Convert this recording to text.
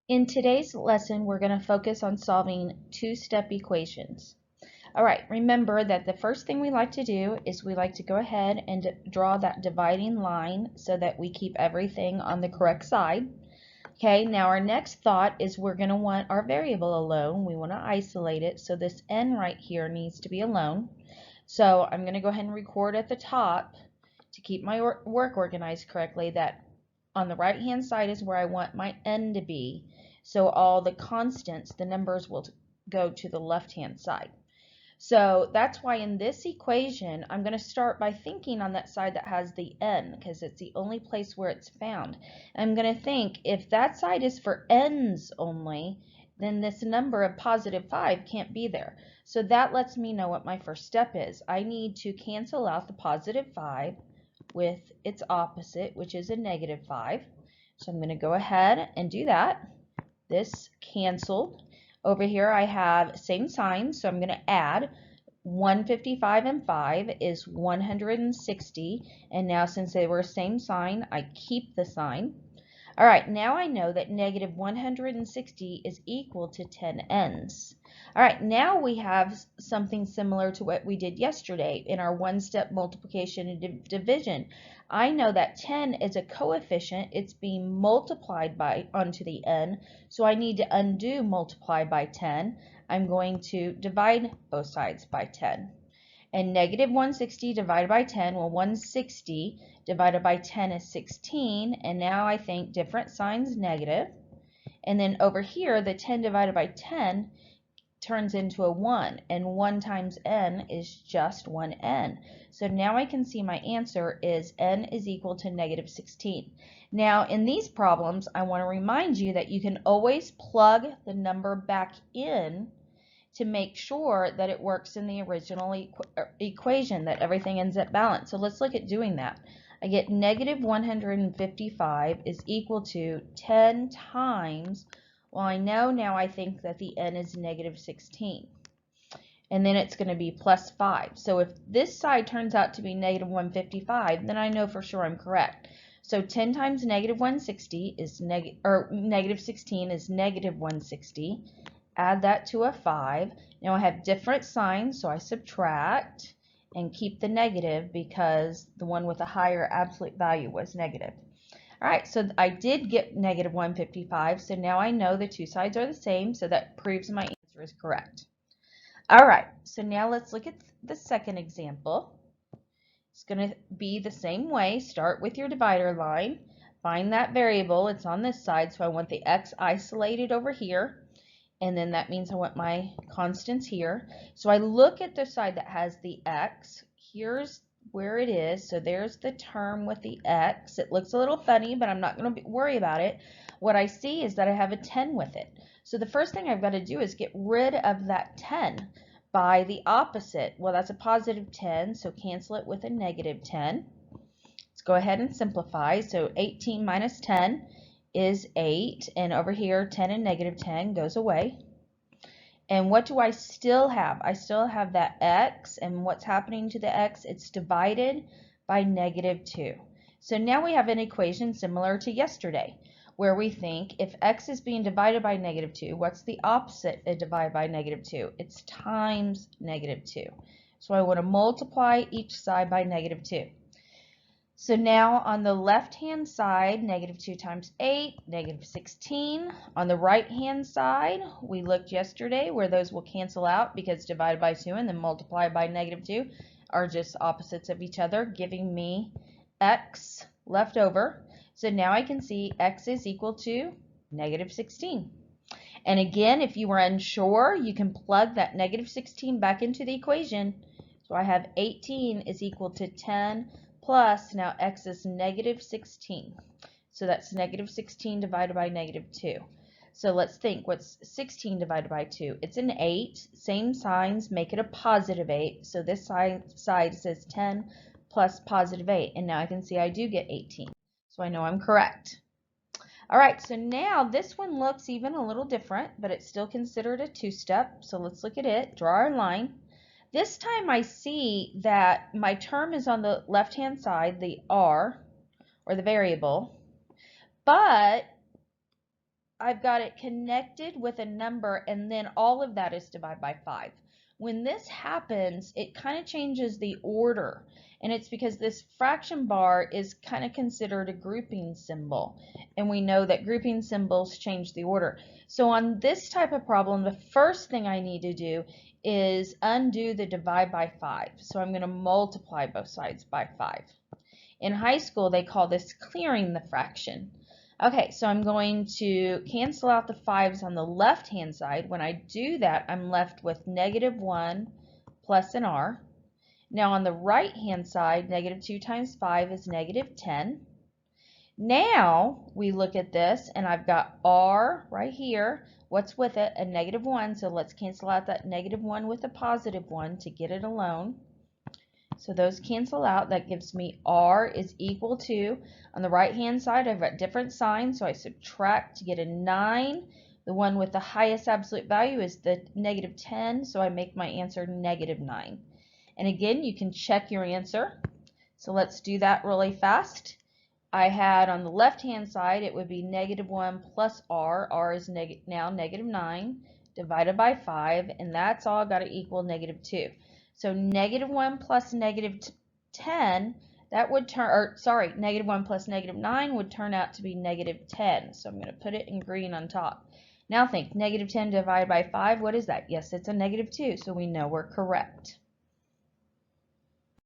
In today's lesson, we're going to focus on solving two-step equations. All right, remember that the first thing we like to do is we like to go ahead and draw that dividing line so that we keep everything on the correct side. Okay, now our next thought is we're going to want our variable alone. We want to isolate it, so this n right here needs to be alone. So I'm going to go ahead and record at the top to keep my work organized correctly that on the right hand side is where I want my n to be. So all the constants, the numbers will go to the left hand side. So that's why in this equation, I'm going to start by thinking on that side that has the n because it's the only place where it's found. I'm going to think if that side is for n's only, then this number of positive 5 can't be there. So that lets me know what my first step is. I need to cancel out the positive 5 with its opposite, which is a negative 5. So I'm going to go ahead and do that. This canceled. Over here I have same sign, so I'm going to add 155 and 5 is 160, and now since they were same sign, I keep the sign. All right, now I know that negative 160 is equal to 10 n's. All right, now we have something similar to what we did yesterday in our one-step multiplication and division. I know that 10 is a coefficient. It's being multiplied by onto the n, so I need to undo multiply by 10. I'm going to divide both sides by 10. And negative 160 divided by 10, well, 160 divided by 10 is 16, and now I think different signs negative. And then over here, the 10 divided by 10 turns into a 1, and 1 times n is just 1n. So now I can see my answer is n is equal to negative 16. Now in these problems, I want to remind you that you can always plug the number back in to make sure that it works in the original equation, that everything ends up balanced. So let's look at doing that. I get negative 155 is equal to 10 times, well, I know now I think that the n is negative 16. And then it's going to be plus 5. So if this side turns out to be negative 155, then I know for sure I'm correct. So 10 times negative 160 is negative 16 is negative 160. Add that to a 5. Now I have different signs, so I subtract and keep the negative because the one with a higher absolute value was negative. All right, so I did get negative 155, so now I know the two sides are the same, so that proves my answer is correct. All right, so now let's look at the second example. It's going to be the same way. Start with your divider line. Find that variable. It's on this side, so I want the x isolated over here. And then that means I want my constants here. So I look at the side that has the x. Here's where it is. So there's the term with the x. It looks a little funny, but I'm not going to worry about it. What I see is that I have a 10 with it. So the first thing I've got to do is get rid of that 10 by the opposite. Well, that's a positive 10, so cancel it with a negative 10. Let's go ahead and simplify. So 18 minus 10 is 8, and over here 10 and negative 10 goes away. And what do I still have? I still have that x, and what's happening to the x? It's divided by negative 2. So now we have an equation similar to yesterday, where we think if x is being divided by negative 2, what's the opposite of divided by negative 2? It's times negative 2. So I want to multiply each side by negative 2. So now on the left-hand side, negative 2 times 8, negative 16. On the right-hand side, we looked yesterday where those will cancel out because divided by 2 and then multiplied by negative 2 are just opposites of each other, giving me x left over. So now I can see x is equal to negative 16. And again, if you were unsure, you can plug that negative 16 back into the equation. So I have 18 is equal to 10 plus, now x is negative 16. So that's negative 16 divided by negative 2. So let's think, what's 16 divided by 2? It's an 8. Same signs, make it a positive 8. So this side says 10 plus positive 8. And now I can see I do get 18. So I know I'm correct. All right, so now this one looks even a little different, but it's still considered a two-step. So let's look at it, draw our line. This time I see that my term is on the left-hand side, the r, or the variable, but I've got it connected with a number, and then all of that is divided by 5. When this happens, it kind of changes the order, and it's because this fraction bar is kind of considered a grouping symbol, and we know that grouping symbols change the order. So on this type of problem, the first thing I need to do is undo the divide by 5. So I'm going to multiply both sides by 5. In high school, they call this clearing the fraction. Okay, so I'm going to cancel out the 5's on the left-hand side. When I do that, I'm left with -1 plus an r. Now on the right-hand side, -2 times 5 is -10. Now we look at this, and I've got r right here. What's with it? A -1, so let's cancel out that -1 with a +1 to get it alone. So those cancel out. That gives me r is equal to, on the right hand side I've got different signs, so I subtract to get a 9. The one with the highest absolute value is the -10, so I make my answer -9. And again, you can check your answer. So let's do that really fast. I had on the left hand side, it would be -1 plus r. R is now -9 divided by 5, and that's all got to equal -2. So -1 plus -10, that would turn, or sorry, -1 plus -9 would turn out to be -10. So I'm going to put it in green on top. Now think, -10 divided by 5, what is that? Yes, it's a -2, so we know we're correct.